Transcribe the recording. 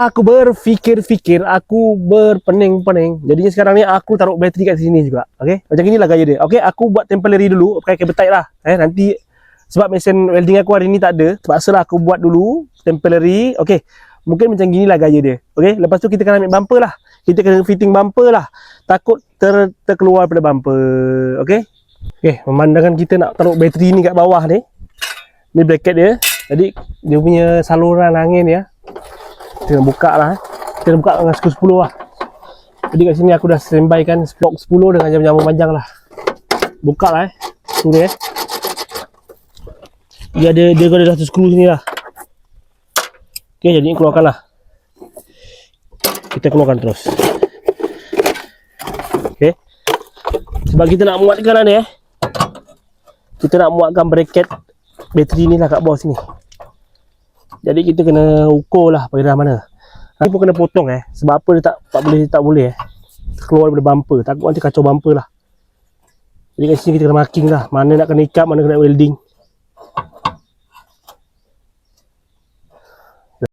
Aku berfikir-fikir, aku berpening-pening. Jadinya sekarang ni aku taruh bateri kat sini juga. Okey, macam inilah gaya dia. Okey, aku buat temporary dulu, pakai cable tie lah. Nanti sebab mesin welding aku hari ni tak ada, terpaksalah aku buat dulu temporary. Okey, mungkin macam ginilah gaya dia. Okey, lepas tu kita kena ambil bumper lah. Kita kena fitting bumper lah. Takut terkeluar pada bumper. Okey. Okey, memandangkan kita nak taruh bateri ni kat bawah ni. Ni bracket dia. Jadi dia punya saluran angin ya. Kita nak buka lah. Kita nak buka dengan skru 10 lah. Jadi kat sini aku dah standby kan blok 10 dengan jam-jam panjang lah. Buka lah skru ni Dia ada satu skru sini lah. Okay, jadi keluarkan lah. Kita keluarkan terus. Okay. Sebab kita nak muatkan lah ni kita nak muatkan bracket bateri ni lah kat bawah sini. Jadi kita kena ukur lah pada mana. Nanti pun kena potong sebab apa dia tak boleh keluar daripada bumper. Takut nanti kacau bumper lah. Jadi kat sini kita kena marking lah, mana nak kena ikat, mana kena welding.